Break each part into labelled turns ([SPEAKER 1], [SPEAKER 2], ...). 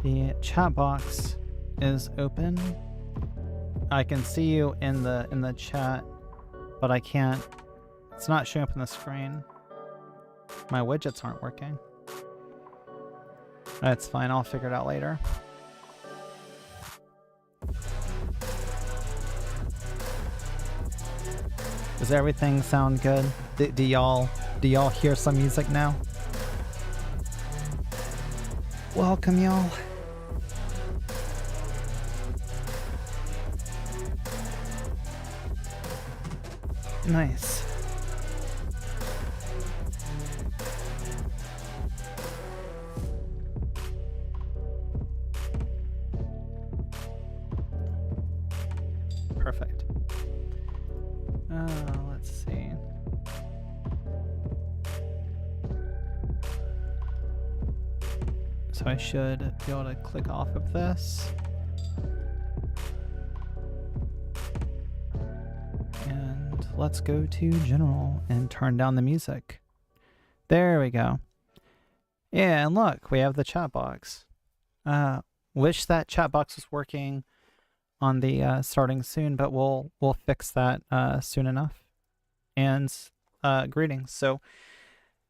[SPEAKER 1] The chat box is open. I can see you in the chat, but I can't. It's not showing up on the screen. My widgets aren't working. That's fine. I'll figure it out later. Does everything sound good? Do y'all hear some music now? Welcome, y'all. Nice. Perfect. Let's see. So I should be able to click off of this. And let's go to general and turn down the music. There we go. Yeah, and look, we have the chat box. Wish that chat box was working on the starting soon, but we'll fix that soon enough. And greetings. So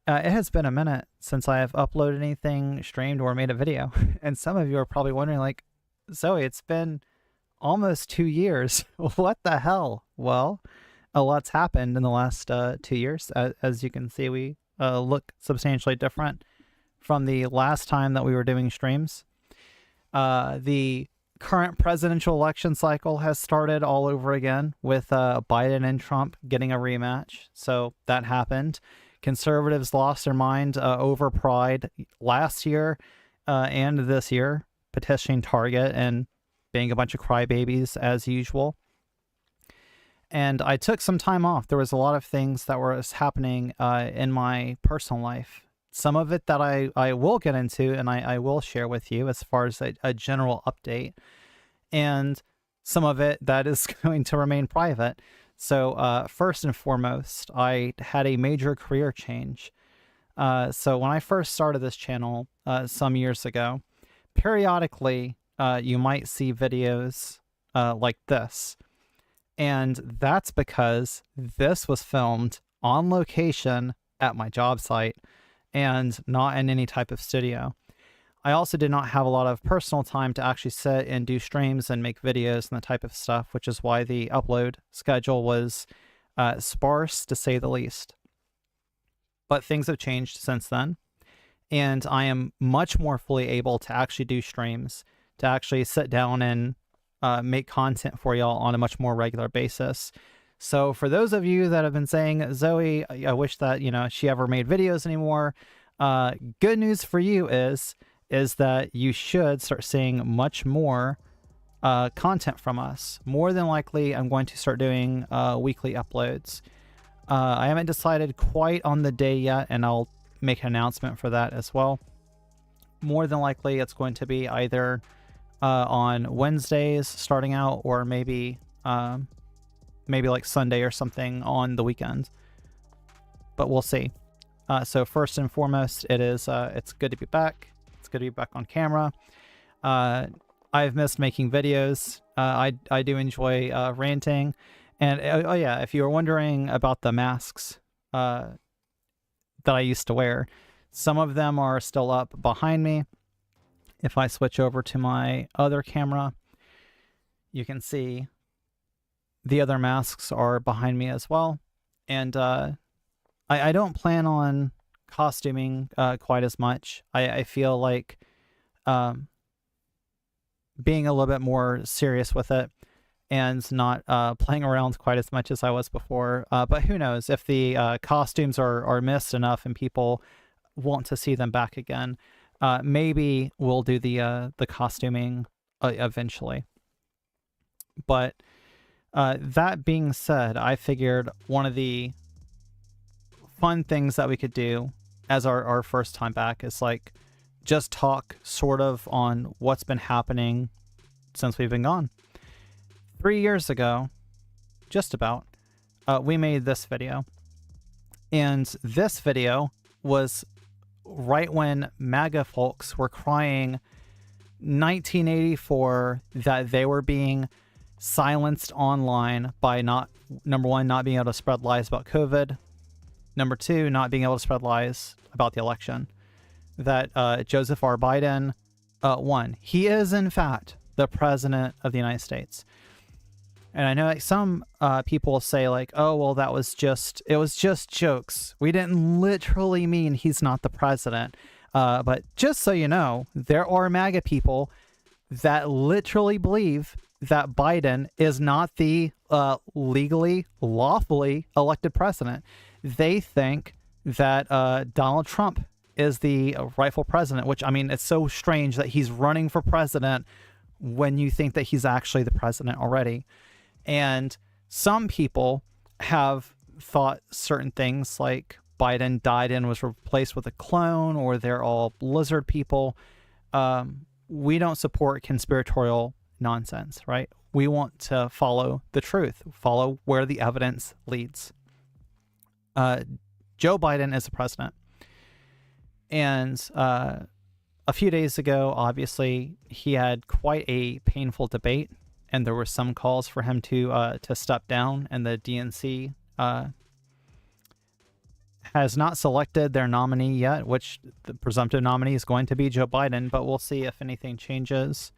[SPEAKER 1] it has been a minute since I have uploaded anything, streamed, or made a video. And some of you are probably wondering, like, Zoe, it's been almost 2 years. What the hell? Well, a lot's happened in the last 2 years. As you can see, we look substantially different from the last time that we were doing streams. The current presidential election cycle has started all over again with Biden and Trump getting a rematch. So that happened. Conservatives lost their mind over pride last year and this year, petitioning Target and being a bunch of crybabies as usual. And I took some time off. There was a lot of things that were happening in my personal life. Some of it that I will get into and I will share with you as far as a general update. And some of it that is going to remain private. So first and foremost, I had a major career change. So when I first started this channel some years ago, periodically you might see videos like this. And that's because this was filmed on location at my job site and not in any type of studio. I also did not have a lot of personal time to actually sit and do streams and make videos and the type of stuff, which is why the upload schedule was sparse, to say the least. But things have changed since then, and I am much more fully able to actually do streams, to actually sit down and make content for y'all on a much more regular basis. So for those of you that have been saying, Zoe, I wish that, you know, she ever made videos anymore, good news for you is that you should start seeing much more content from us. More than likely, I'm going to start doing weekly uploads. I haven't decided quite on the day yet, and I'll make an announcement for that as well. More than likely, it's going to be either on Wednesdays starting out, or maybe like Sunday or something on the weekend. But we'll see. So first and foremost, it's good to be back. It's good to be back on camera. I've missed making videos. I do enjoy ranting. And oh yeah, if you were wondering about the masks that I used to wear, some of them are still up behind me. If I switch over to my other camera, you can see the other masks are behind me as well. And I don't plan on costuming quite as much. I feel like being a little bit more serious with it and not playing around quite as much as I was before. But who knows, if the costumes are missed enough and people want to see them back again, maybe we'll do the costuming eventually. But that being said, I figured one of the fun things that we could do as our first time back is like just talk sort of on what's been happening since we've been gone. 3 years ago, just about, we made this video. And this video was right when MAGA folks were crying 1984 that they were being silenced online by number one, not being able to spread lies about COVID. Number two, not being able to spread lies about the election. That Joseph R. Biden won. He is, in fact, the president of the United States. And I know like some people say like, oh, well, it was just jokes. We didn't literally mean he's not the president. But just so you know, there are MAGA people that literally believe that Biden is not the legally, lawfully elected president. They think that Donald Trump is the rightful president, which, I mean, it's so strange that he's running for president when you think that he's actually the president already. And some people have thought certain things like Biden died and was replaced with a clone, or they're all lizard people. We don't support conspiratorial nonsense, right? We want to follow the truth, follow where the evidence leads. Joe Biden is the president. And a few days ago, obviously, he had quite a painful debate, and there were some calls for him to step down, and the DNC has not selected their nominee yet, which the presumptive nominee is going to be Joe Biden, but we'll see if anything changes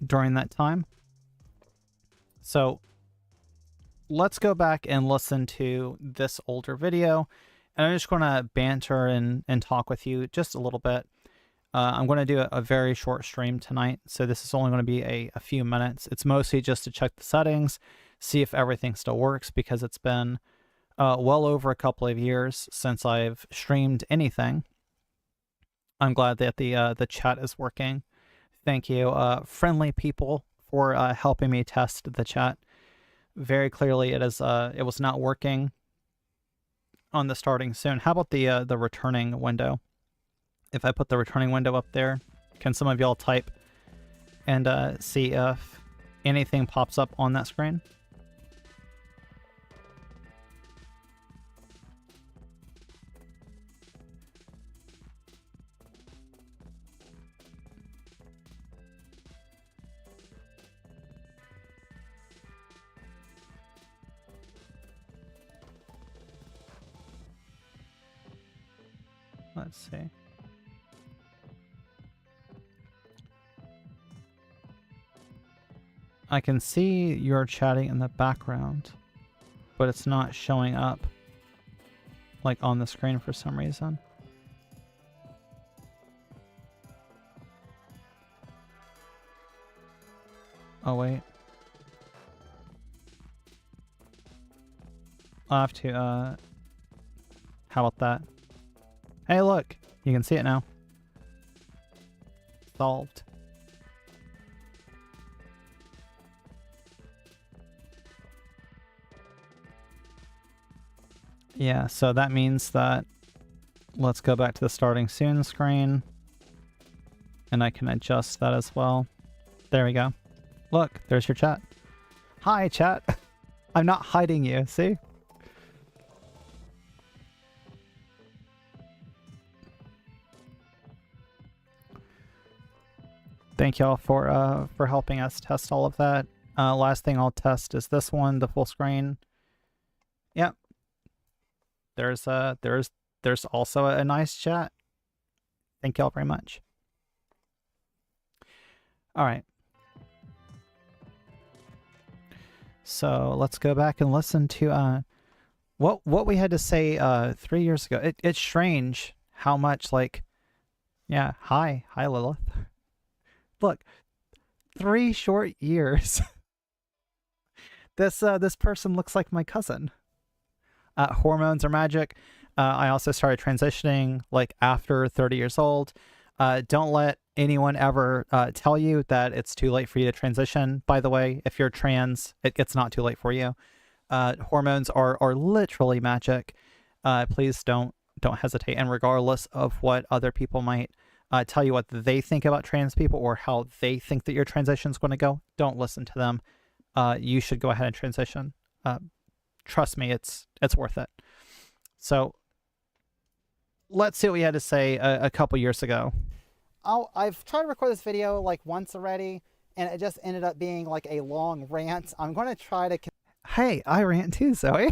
[SPEAKER 1] during that time. So let's go back and listen to this older video, and I'm just going to banter and talk with you just a little bit. I'm going to do a very short stream tonight, so this is only going to be a few minutes. It's mostly just to check the settings, see if everything still works, because it's been well over a couple of years since I've streamed anything. I'm glad that the chat is working. Thank you, friendly people, for helping me test the chat. Very clearly, it was not working on the starting soon. How about the returning window? If I put the returning window up there, can some of y'all type and see if anything pops up on that screen? Let's see. I can see you're chatting in the background, but it's not showing up like on the screen for some reason. Oh wait. I'll have to how about that? Hey look, you can see it now. Solved. Yeah, so that means that let's go back to the starting soon screen, and I can adjust that as well. There we go. Look, there's your chat. Hi, chat. I'm not hiding you, see? Thank y'all for helping us test all of that. Last thing I'll test is this one, the full screen. Yep. There's also a nice chat. Thank y'all very much. All right. So let's go back and listen to what we had to say 3 years ago. It's strange how much, like, yeah, hi Lilith. Look, 3 short years. This person looks like my cousin. Hormones are magic. I also started transitioning like after 30 years old. Don't let anyone ever tell you that it's too late for you to transition. By the way, if you're trans, it's not too late for you. Hormones are literally magic. Please don't hesitate. And regardless of what other people might tell you what they think about trans people or how they think that your transition is going to go, don't listen to them. You should go ahead and transition. Trust me, it's worth it. So let's see what we had to say a couple years ago. I've tried to record this video like once already, and it just ended up being like a long rant. I'm going to try to... Hey, I rant too, Zoe.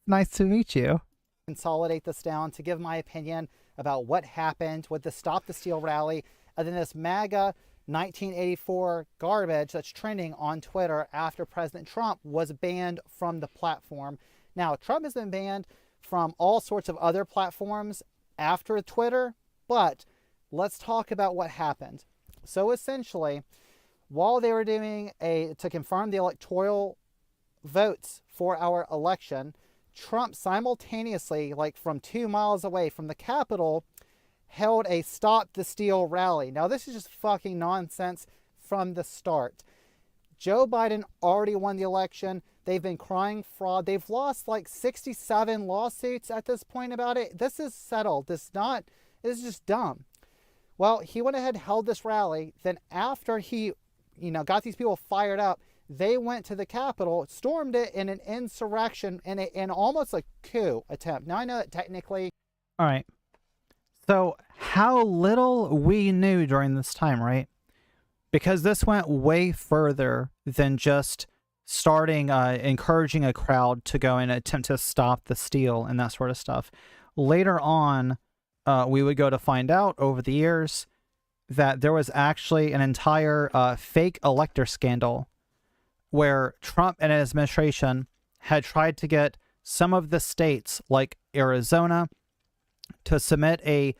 [SPEAKER 1] Nice to meet you. Consolidate this down to give my opinion about what happened with the Stop the Steal rally, and then this MAGA 1984 garbage that's trending on Twitter after President Trump was banned from the platform. Now, Trump has been banned from all sorts of other platforms after Twitter, but let's talk about what happened. So essentially, while they were doing to confirm the electoral votes for our election, Trump simultaneously, like from 2 miles away from the Capitol, held a Stop the Steal rally. Now, this is just fucking nonsense from the start. Joe Biden already won the election. They've been crying fraud. They've lost like 67 lawsuits at this point about it. This is settled. This is just dumb. Well, he went ahead and held this rally. Then after he, got these people fired up, they went to the Capitol, stormed it in an insurrection and in almost a coup attempt. Now, I know that technically... All right. So how little we knew during this time, right? Because this went way further than just starting, encouraging a crowd to go and attempt to stop the steal and that sort of stuff. Later on, we would go to find out over the years that there was actually an entire fake elector scandal where Trump and his administration had tried to get some of the states like Arizona to submit a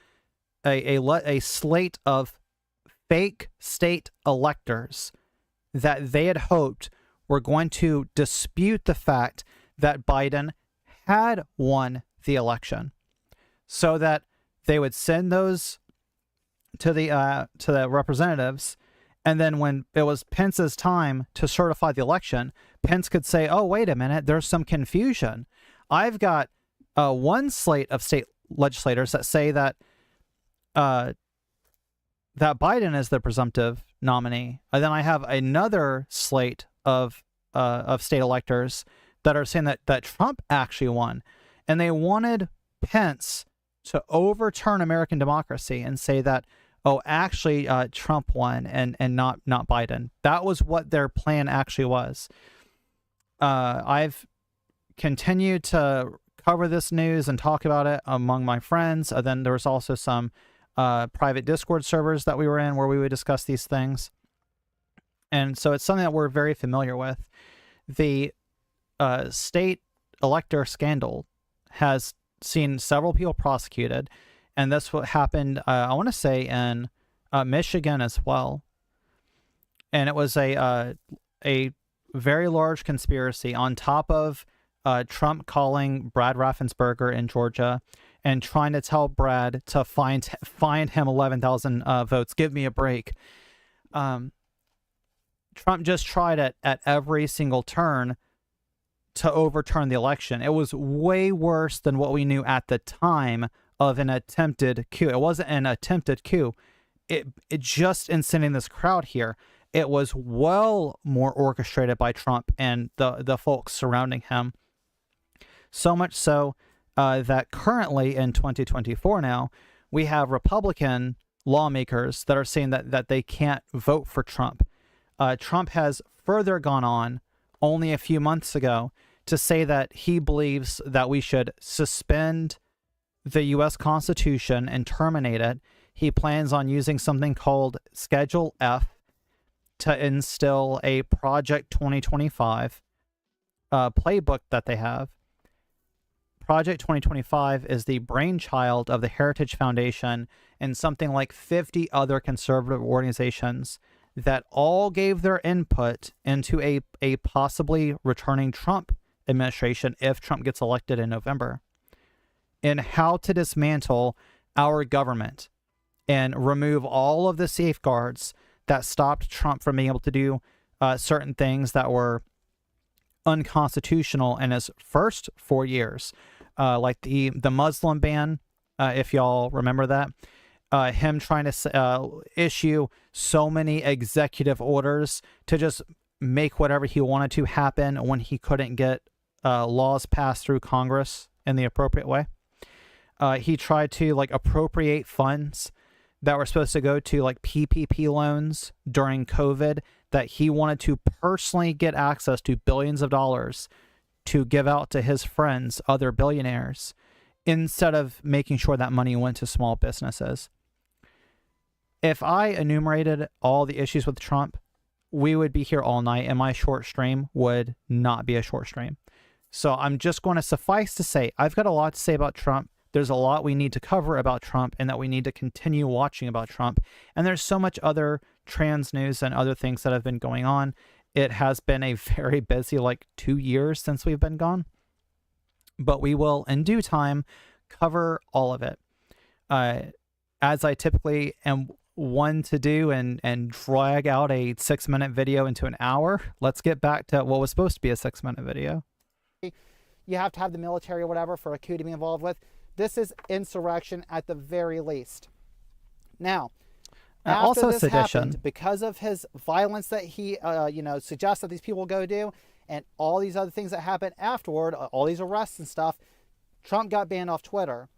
[SPEAKER 1] slate of fake state electors that they had hoped were going to dispute the fact that Biden had won the election, so that they would send those to the representatives, and then when it was Pence's time to certify the election, Pence could say, "Oh, wait a minute, there's some confusion. I've got one slate of state legislators that say that that Biden is the presumptive nominee, and then I have another slate of state electors that are saying that Trump actually won," and they wanted Pence to overturn American democracy and say that, oh, actually, Trump won and not Biden. That was what their plan actually was. I've continued to cover this news and talk about it among my friends. Then there was also some private Discord servers that we were in where we would discuss these things. And so it's something that we're very familiar with. The state elector scandal has seen several people prosecuted, and that's what happened, I want to say, in Michigan as well. And it was a very large conspiracy on top of Trump calling Brad Raffensperger in Georgia and trying to tell Brad to find him 11,000 votes. Give me a break. Trump just tried at every single turn to overturn the election. It was way worse than what we knew at the time of an attempted coup. It wasn't an attempted coup. It just in sending this crowd here, it was well more orchestrated by Trump and the folks surrounding him. So much so that currently in 2024 now, we have Republican lawmakers that are saying that they can't vote for Trump. Trump has further gone on only a few months ago to say that he believes that we should suspend the U.S. Constitution and terminate it. He plans on using something called Schedule F to instill a Project 2025 playbook that they have. Project 2025 is the brainchild of the Heritage Foundation and something like 50 other conservative organizations that all gave their input into a possibly returning Trump administration if Trump gets elected in November, in how to dismantle our government and remove all of the safeguards that stopped Trump from being able to do certain things that were unconstitutional in his first 4 years, like the Muslim ban, if y'all remember that. Him trying to issue so many executive orders to just make whatever he wanted to happen when he couldn't get laws passed through Congress in the appropriate way. He tried to appropriate funds that were supposed to go to like PPP loans during COVID, that he wanted to personally get access to billions of dollars to give out to his friends, other billionaires, instead of making sure that money went to small businesses. If I enumerated all the issues with Trump, we would be here all night, and my short stream would not be a short stream. So I'm just going to suffice to say, I've got a lot to say about Trump. There's a lot we need to cover about Trump, and that we need to continue watching about Trump. And there's so much other trans news and other things that have been going on. It has been a very busy, like, 2 years since we've been gone. But we will, in due time, cover all of it. As I typically am one to do, and drag out a 6-minute video into an hour, let's get back to what was supposed to be a 6-minute video.
[SPEAKER 2] You have to have the military or whatever for a coup to be involved with. This is insurrection at the very least. Now, after
[SPEAKER 1] also
[SPEAKER 2] this
[SPEAKER 1] sedition.
[SPEAKER 2] happened, because of his violence that he, suggests that these people go do, and all these other things that happened afterward, all these arrests and stuff, Trump got banned off Twitter.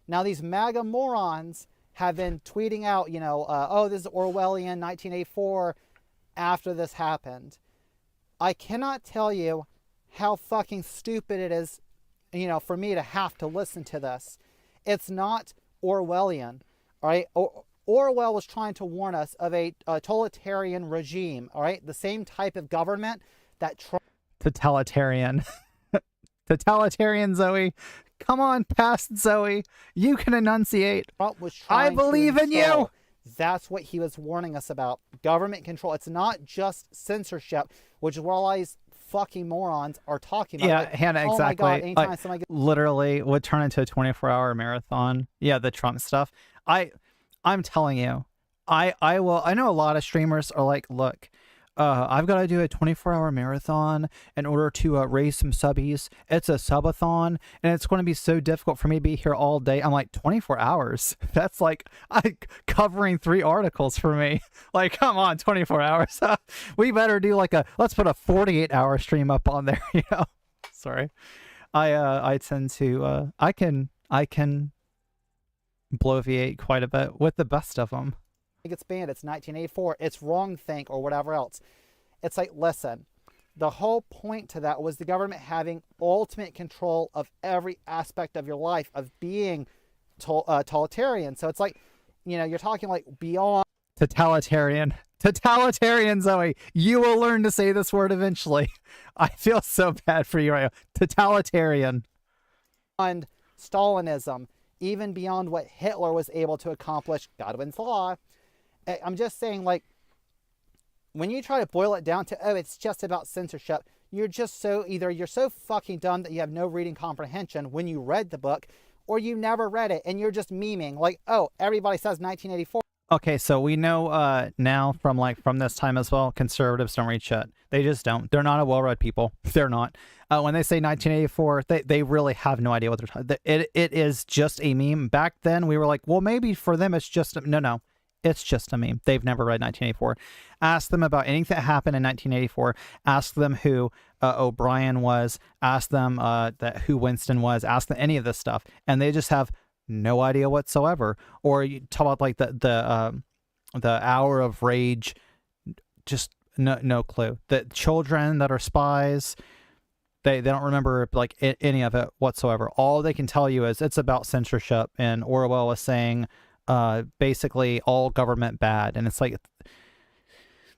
[SPEAKER 2] Now, these MAGA morons have been tweeting out, oh, this is Orwellian 1984 after this happened. I cannot tell you how fucking stupid it is, for me to have to listen to this. It's not Orwellian, all right? Orwell was trying to warn us of a totalitarian regime, all right? The same type of government that Trump...
[SPEAKER 1] Totalitarian. Totalitarian, Zoe. Come on, past Zoe. You can enunciate.
[SPEAKER 2] Trump was trying
[SPEAKER 1] I believe in you.
[SPEAKER 2] That's what he was warning us about. Government control. It's not just censorship, which is what all these fucking morons are talking about.
[SPEAKER 1] Yeah,
[SPEAKER 2] like,
[SPEAKER 1] Hannah,
[SPEAKER 2] oh
[SPEAKER 1] exactly.
[SPEAKER 2] my God, anytime
[SPEAKER 1] like,
[SPEAKER 2] somebody
[SPEAKER 1] literally would turn into a 24-hour marathon. Yeah, the Trump stuff. I'm telling you, I know a lot of streamers are like, look, I've got to do a 24-hour marathon in order to raise some subbies. It's a subathon, and it's going to be so difficult for me to be here all day. I'm like, 24 hours? That's like covering 3 articles for me. Like, come on, 24 hours. We better do like let's put a 48-hour stream up on there, Sorry. I tend to, I can bloviate quite a bit with the best of them.
[SPEAKER 2] gets banned, it's 1984, it's wrong think, or whatever else. It's like, listen, the whole point to that was the government having ultimate control of every aspect of your life, of being totalitarian. So it's like, you're talking like beyond...
[SPEAKER 1] Totalitarian, Zoe. You will learn to say this word eventually. I feel so bad for you right now. Totalitarian.
[SPEAKER 2] And Stalinism, even beyond what Hitler was able to accomplish, Godwin's law. I'm just saying, like, when you try to boil it down to, oh, it's just about censorship, you're just you're so fucking dumb that you have no reading comprehension when you read the book, or you never read it and you're just memeing like, oh, everybody says 1984.
[SPEAKER 1] Okay, so we know now from this time as well, conservatives don't read shit. They just don't. They're not a well-read people. They're not. When they say 1984, they really have no idea what they're talking. It is just a meme. Back then, we were like, well, maybe for them it's just no. It's just a meme. They've never read 1984. Ask them about anything that happened in 1984. Ask them who O'Brien was. Ask them who Winston was. Ask them any of this stuff, and they just have no idea whatsoever. Or you talk about like the hour of rage, just no clue. The children that are spies, they don't remember like any of it whatsoever. All they can tell you is it's about censorship, and Orwell is saying basically all government bad, and it's like,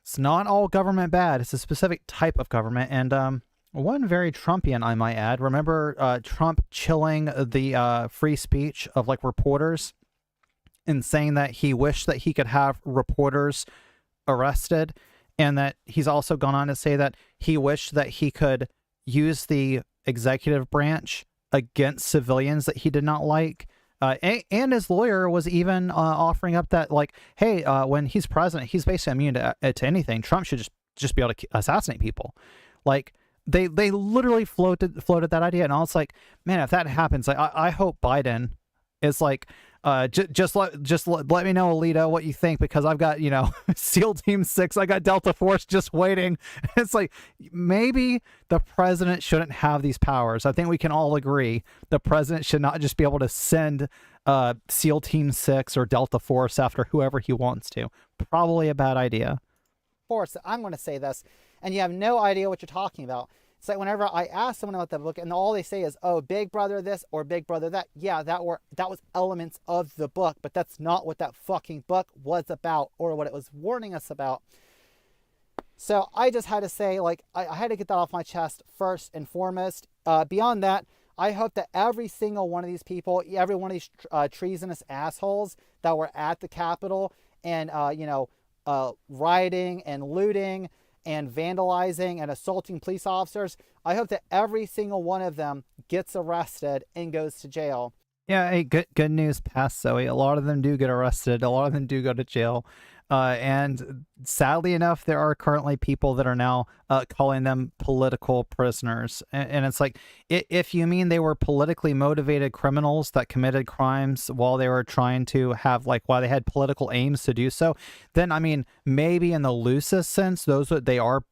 [SPEAKER 1] it's not all government bad. It's a specific type of government, and one very Trumpian, I might add. Remember Trump chilling the free speech of like reporters and saying that he wished that he could have reporters arrested, and that he's also gone on to say that he wished that he could use the executive branch against civilians that he did not like. And his lawyer was even offering up that, like, hey, when he's president, he's basically immune to anything. Trump should just be able to assassinate people. Like, they literally floated that idea, and I was like, man, if that happens, like, I hope Biden is like, Let me know, Alito, what you think, because I've got, SEAL Team 6, I got Delta Force just waiting. It's like, maybe the president shouldn't have these powers. I think we can all agree the president should not just be able to send SEAL Team 6 or Delta Force after whoever he wants to. Probably a bad idea.
[SPEAKER 2] Force, I'm going to say this, and you have no idea what you're talking about. It's like whenever I ask someone about the book, and all they say is, "Oh, Big Brother this or Big Brother that." Yeah, that was elements of the book, but that's not what that fucking book was about or what it was warning us about. So I just had to say, like, I had to get that off my chest first and foremost. Beyond that, I hope that every single one of these people, every one of these treasonous assholes that were at the Capitol and rioting and looting and vandalizing and assaulting police officers, I hope that every single one of them gets arrested and goes to jail.
[SPEAKER 1] Yeah, hey, good news, Past Zoe. A lot of them do get arrested. A lot of them do go to jail. And sadly enough, there are currently people that are now calling them political prisoners. And it's like, if you mean they were politically motivated criminals that committed crimes while they were trying to have, while they had political aims to do so, then, I mean, maybe in the loosest sense, they are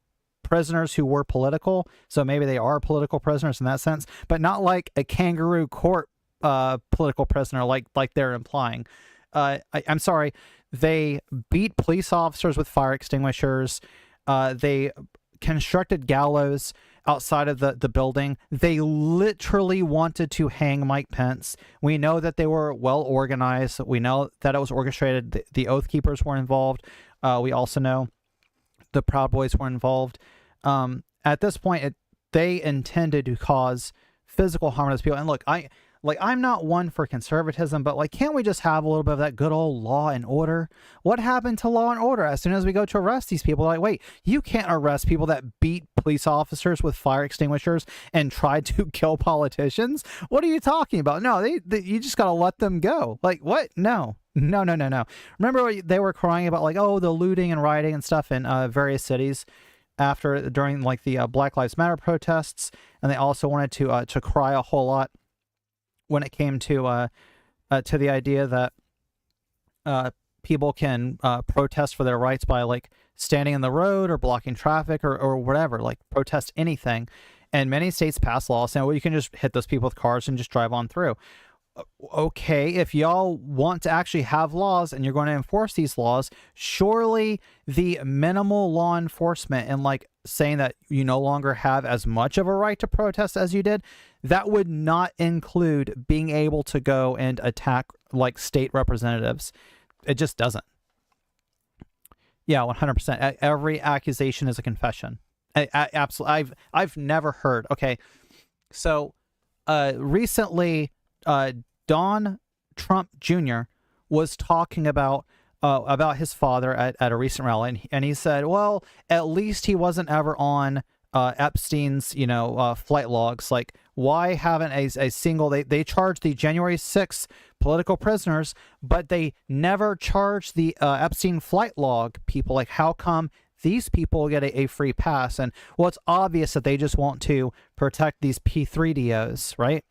[SPEAKER 1] prisoners who were political. So maybe they are political prisoners in that sense, but not like a kangaroo court political prisoner like they're implying. I'm sorry. They beat police officers with fire extinguishers. They constructed gallows outside of the building. They literally wanted to hang Mike Pence. We know that they were well organized. We know that it was orchestrated. The Oath Keepers were involved. We also know the Proud Boys were involved. At this point, they intended to cause physical harm to those people. And look, I'm not one for conservatism, but can't we just have a little bit of that good old law and order? What happened to law and order as soon as we go to arrest these people? Wait, you can't arrest people that beat police officers with fire extinguishers and tried to kill politicians. What are you talking about? No, you just got to let them go. What? No. Remember they were crying about the looting and rioting and stuff in various cities during the Black Lives Matter protests, and they also wanted to cry a whole lot when it came to the idea that people can protest for their rights by standing in the road or blocking traffic or whatever, protest anything. And many states pass laws saying, well, you can just hit those people with cars and just drive on through. Okay, if y'all want to actually have laws and you're going to enforce these laws, surely the minimal law enforcement and saying that you no longer have as much of a right to protest as you did, that would not include being able to go and attack state representatives. It just doesn't. Yeah, 100%. Every accusation is a confession. Absolutely. I've never heard. Okay, so recently, Don Trump Jr. was talking about his father at a recent rally, and he said, well, at least he wasn't ever on Epstein's flight logs. Why haven't a single they charged the January 6th political prisoners, but they never charged the Epstein flight log people? How come these people get a free pass? And well, it's obvious that they just want to protect these P3DOs, right?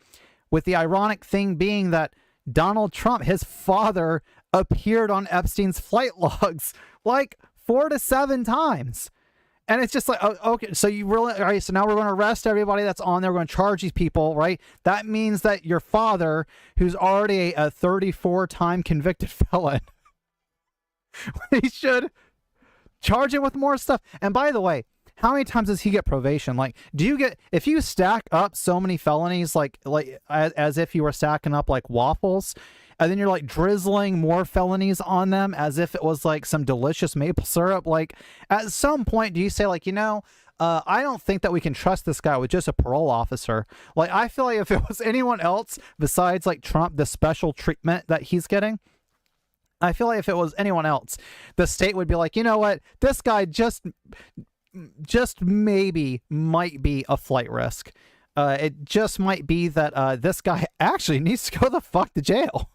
[SPEAKER 1] With the ironic thing being that Donald Trump, his father, appeared on Epstein's flight logs 4 to 7 times. And it's just okay, so you really, all right, so now we're going to arrest everybody that's on there. We're going to charge these people, right? That means that your father, who's already a 34-time convicted felon, we should charge him with more stuff. And by the way, how many times does he get probation? Do you get, if you stack up so many felonies, as if you were stacking up waffles, and then you're drizzling more felonies on them as if it was some delicious maple syrup, at some point do you say I don't think that we can trust this guy with just a parole officer? I feel if it was anyone else besides Trump, the special treatment that he's getting, I feel if it was anyone else, the state would be you know what, this guy just maybe might be a flight risk. It just might be that this guy actually needs to go the fuck to jail.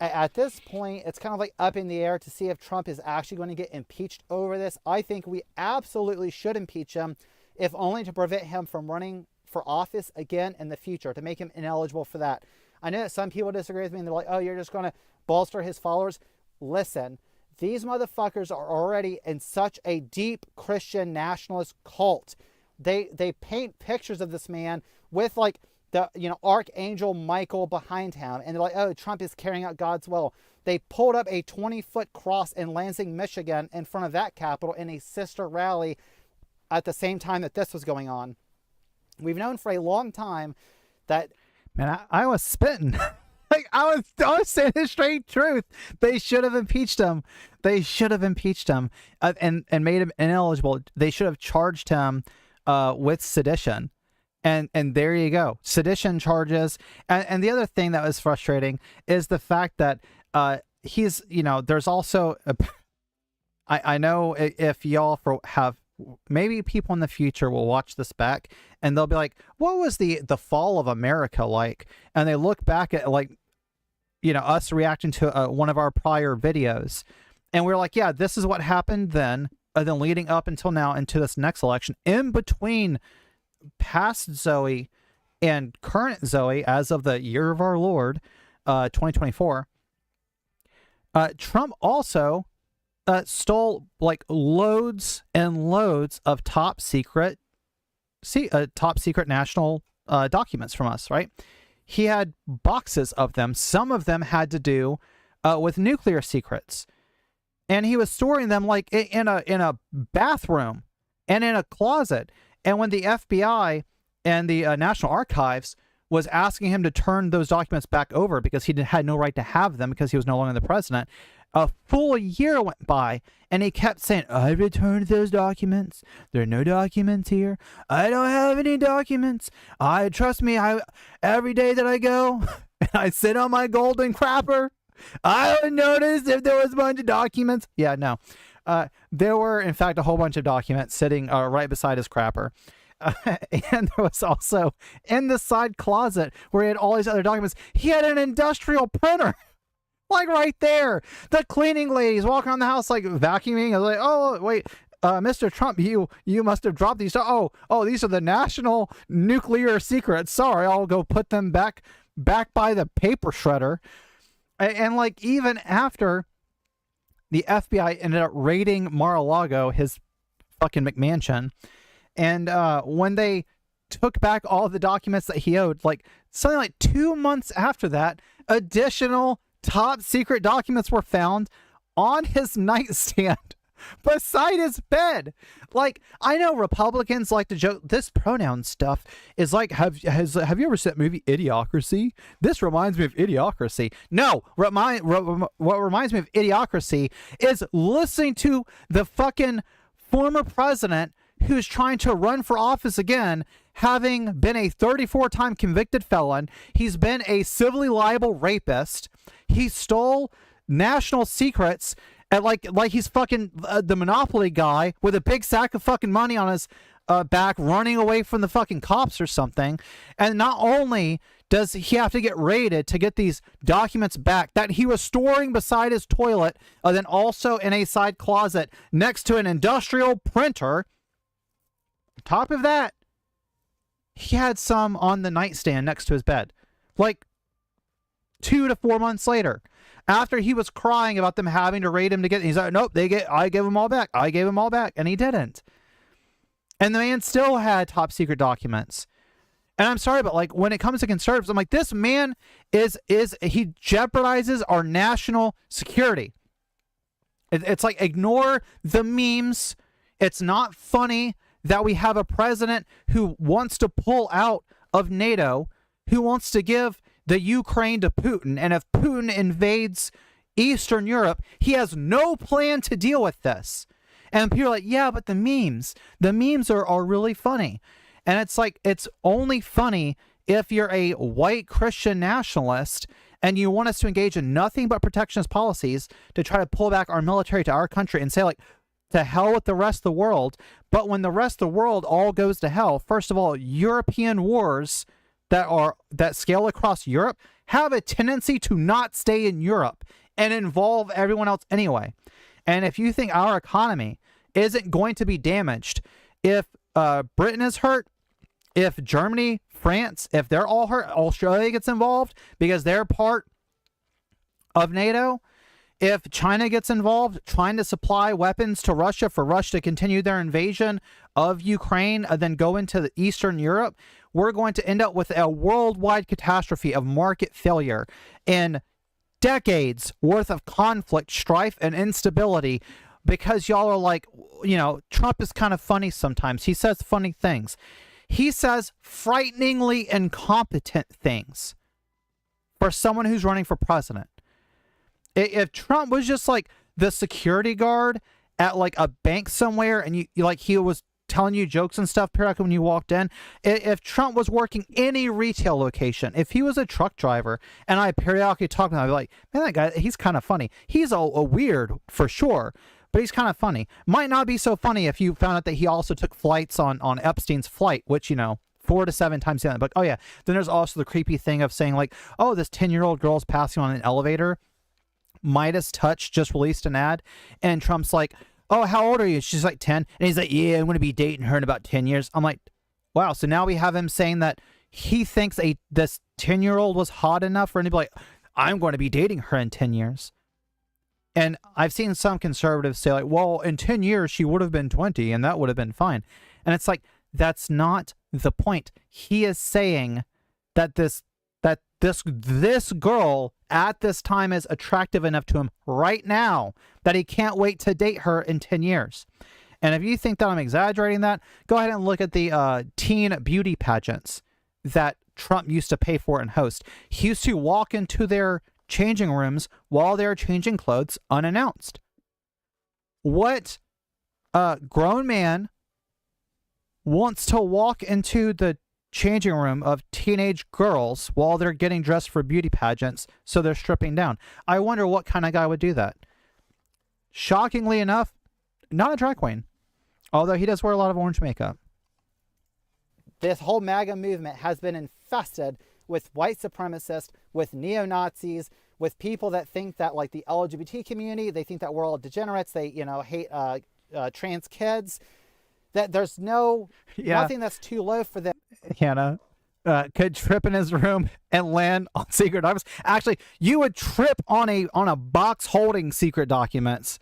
[SPEAKER 2] At this point, it's kind of up in the air to see if Trump is actually going to get impeached over this. I think we absolutely should impeach him, if only to prevent him from running for office again in the future, to make him ineligible for that. I know that some people disagree with me and they're like, oh, you're just going to bolster his followers. Listen, these motherfuckers are already in such a deep Christian nationalist cult. They paint pictures of this man with like the Archangel Michael behind him, and they're like, oh, Trump is carrying out God's will. They pulled up a 20-foot cross in Lansing, Michigan in front of that Capitol in a sister rally at the same time that this was going on. We've known for a long time that...
[SPEAKER 1] Man, I was spitting. Like, I was saying the straight truth. They should have impeached him. They should have impeached him and made him ineligible. They should have charged him with sedition. And there you go. Sedition charges. And the other thing that was frustrating is the fact that he's, there's also... I know if y'all have... Maybe people in the future will watch this back and they'll be like, what was the fall of America like? And they look back at like, us reacting to one of our prior videos. And we're like, yeah, this is what happened then. And then leading up until now into this next election, in between past Zoe and current Zoe, as of the year of our Lord, 2024, Trump also stole like loads and loads of top secret national documents from us, right? He had boxes of them. Some of them had to do with nuclear secrets, and he was storing them like in a bathroom and in a closet. And when the FBI and the National Archives was asking him to turn those documents back over because he had no right to have them because he was no longer the president, a full year went by, and he kept saying, I returned those documents. There are no documents here. I don't have any documents. Trust me, every day that I go and I sit on my golden crapper, I would notice if there was a bunch of documents. Yeah, no. There were, in fact, a whole bunch of documents sitting right beside his crapper. And there was also, in the side closet where he had all these other documents, he had an industrial printer. Like right there, the cleaning ladies walking around the house like vacuuming. I was like, oh wait, Mr. Trump, you must have dropped these. Oh, these are the national nuclear secrets. Sorry, I'll go put them back by the paper shredder. And like even after the FBI ended up raiding Mar-a-Lago, his fucking McMansion, and when they took back all the documents that he owed, like something like 2 months after that, additional top secret documents were found on his nightstand beside his bed. Like, I know Republicans like to joke, this pronoun stuff is like, have you ever seen that movie Idiocracy? This reminds me of Idiocracy. No, what reminds me of Idiocracy is listening to the fucking former president who's trying to run for office again, having been a 34-time convicted felon. He's been a civilly liable rapist. He stole national secrets at like he's fucking the Monopoly guy with a big sack of fucking money on his back, running away from the fucking cops or something. And not only does he have to get raided to get these documents back that he was storing beside his toilet, then also in a side closet next to an industrial printer. On top of that, he had some on the nightstand next to his bed. Like 2 to 4 months later, after he was crying about them having to raid him to get, he's like, nope, I gave them all back. I gave them all back. And he didn't. And the man still had top secret documents. And I'm sorry, but like when it comes to conservatives, I'm like, this man he jeopardizes our national security. It's like, ignore the memes. It's not funny that we have a president who wants to pull out of NATO, who wants to give the Ukraine to Putin. And if Putin invades Eastern Europe, he has no plan to deal with this. And people are like, yeah, but the memes are really funny. And it's like, it's only funny if you're a white Christian nationalist and you want us to engage in nothing but protectionist policies to try to pull back our military to our country and say, like, to hell with the rest of the world. But when the rest of the world all goes to hell, first of all, European wars that scale across Europe have a tendency to not stay in Europe and involve everyone else anyway. And if you think our economy isn't going to be damaged if Britain is hurt, if Germany, France, if they're all hurt, Australia gets involved because they're part of NATO. If China gets involved trying to supply weapons to Russia for Russia to continue their invasion of Ukraine and then go into the Eastern Europe, we're going to end up with a worldwide catastrophe of market failure and decades worth of conflict, strife, and instability because y'all are like, you know, Trump is kind of funny sometimes. He says funny things. He says frighteningly incompetent things for someone who's running for president. If Trump was just like the security guard at like a bank somewhere and you like he was telling you jokes and stuff periodically when you walked in, if Trump was working any retail location, if he was a truck driver and I periodically talk to him, I'd be like, man, that guy, he's kind of funny. He's a weird for sure, but he's kind of funny. Might not be so funny if you found out that he also took flights on Epstein's flight, which, you know, 4 to 7 times. But oh yeah, then there's also the creepy thing of saying like, oh, this 10-year-old girl's passing on an elevator. Midas Touch just released an ad, and Trump's like, oh, how old are you? She's like 10. And he's like, yeah, I'm going to be dating her in about 10 years. I'm like, wow. So now we have him saying that he thinks this 10-year-old was hot enough for him to be like, I'm going to be dating her in 10 years. And I've seen some conservatives say like, well, in 10 years, she would have been 20 and that would have been fine. And it's like, that's not the point. He is saying that this girl at this time is attractive enough to him right now that he can't wait to date her in 10 years. And if you think that I'm exaggerating that, go ahead and look at the teen beauty pageants that Trump used to pay for and host. He used to walk into their changing rooms while they're changing clothes unannounced. What grown man wants to walk into the changing room of teenage girls while they're getting dressed for beauty pageants so they're stripping down? I wonder what kind of guy would do that. Shockingly enough, not a drag queen, although he does wear a lot of orange makeup.
[SPEAKER 2] This whole MAGA movement has been infested with white supremacists, with neo-Nazis, with people that think that, like, the LGBT community, they think that we're all degenerates, they, you know, hate trans kids, that there's nothing that's too low for them.
[SPEAKER 1] Hannah could trip in his room and land on secret documents. Actually, you would trip on a box holding secret documents,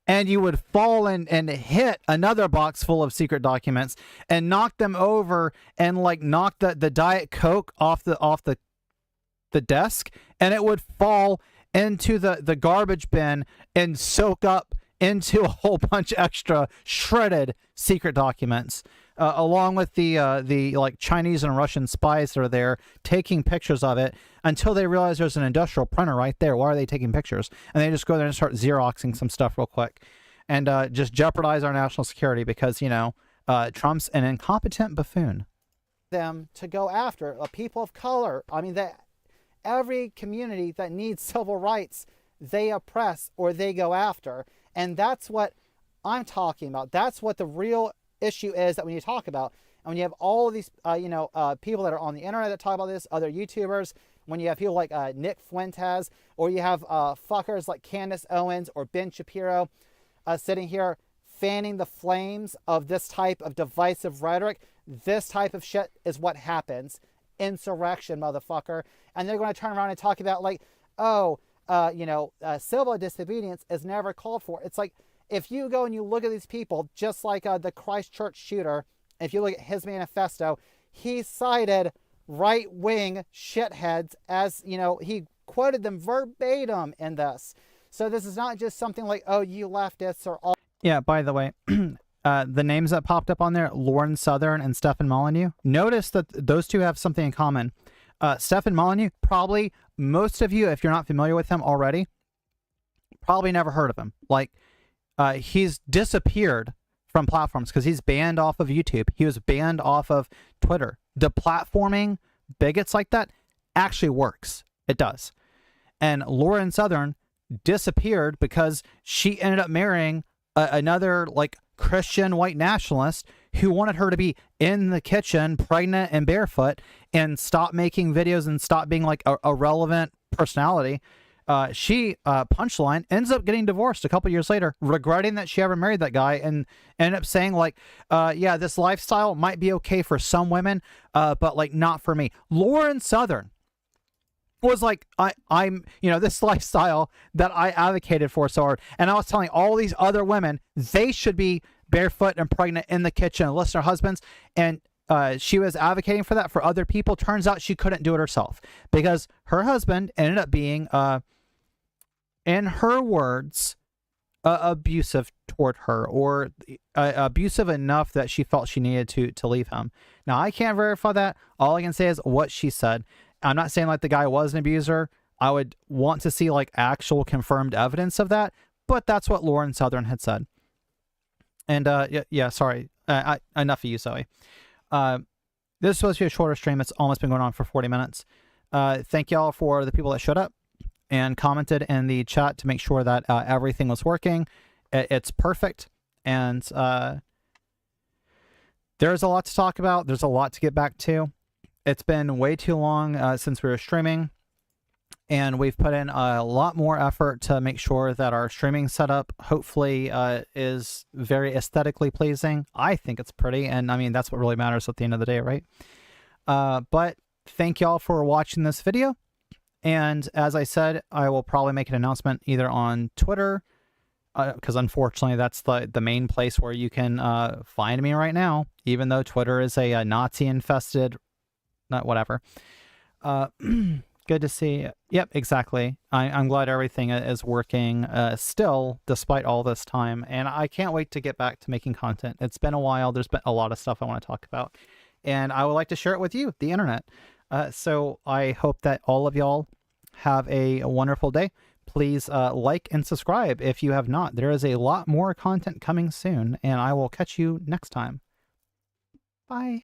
[SPEAKER 1] and you would fall and hit another box full of secret documents and knock them over and like knock the Diet Coke off the desk, and it would fall into the garbage bin and soak up into a whole bunch of extra shredded secret documents, along with the like Chinese and Russian spies that are there taking pictures of it until they realize there's an industrial printer right there. Why are they taking pictures? And they just go there and start Xeroxing some stuff real quick and just jeopardize our national security because, you know, Trump's an incompetent buffoon.
[SPEAKER 2] Them to go after people of color. I mean, that every community that needs civil rights, they oppress or they go after. And that's what I'm talking about. That's what the real issue is that we need to talk about. And when you have all of these, people that are on the internet that talk about this, other YouTubers, when you have people like Nick Fuentes, or you have fuckers like Candace Owens or Ben Shapiro sitting here fanning the flames of this type of divisive rhetoric, this type of shit is what happens. Insurrection, motherfucker. And they're going to turn around and talk about like, civil disobedience is never called for. It's like, if you go and you look at these people, just like the Christchurch shooter, if you look at his manifesto, he cited right-wing shitheads as, you know, he quoted them verbatim in this. So this is not just something like, oh, you leftists are all...
[SPEAKER 1] Yeah, by the way, the names that popped up on there, Lauren Southern and Stefan Molyneux, notice that those two have something in common. Stefan Molyneux, probably most of you, if you're not familiar with him already, probably never heard of him. Like, he's disappeared from platforms because he's banned off of YouTube. He was banned off of Twitter. Deplatforming bigots like that actually works. It does. And Lauren Southern disappeared because she ended up marrying another like Christian white nationalist who wanted her to be in the kitchen, pregnant and barefoot, and stop making videos and stop being like a relevant personality. she punchline ends up getting divorced a couple years later, regretting that she ever married that guy, and ended up saying like, yeah, this lifestyle might be okay for some women, but like not for me. Lauren Southern was like, I'm this lifestyle that I advocated for so hard, and I was telling all these other women they should be barefoot and pregnant in the kitchen and listen to their husbands, and she was advocating for that for other people. Turns out she couldn't do it herself because her husband ended up being, in her words, abusive toward her, or abusive enough that she felt she needed to leave him. Now, I can't verify that. All I can say is what she said. I'm not saying like the guy was an abuser. I would want to see like actual confirmed evidence of that, but that's what Lauren Southern had said. And yeah, sorry. Enough of you, Zoe. This is supposed to be a shorter stream. It's almost been going on for 40 minutes. Thank y'all for the people that showed up and commented in the chat to make sure that everything was working. It's perfect. And there's a lot to talk about. There's a lot to get back to. It's been way too long since we were streaming. And we've put in a lot more effort to make sure that our streaming setup hopefully is very aesthetically pleasing. I think it's pretty, and I mean, that's what really matters at the end of the day, right? But thank y'all for watching this video. And as I said, I will probably make an announcement either on Twitter, because unfortunately that's the main place where you can find me right now, even though Twitter is a Nazi-infested, whatever. Good to see. Yep, exactly. I'm glad everything is working still, despite all this time. And I can't wait to get back to making content. It's been a while. There's been a lot of stuff I want to talk about. And I would like to share it with you, the internet. So I hope that all of y'all have a wonderful day. Please like and subscribe if you have not. There is a lot more content coming soon. And I will catch you next time. Bye.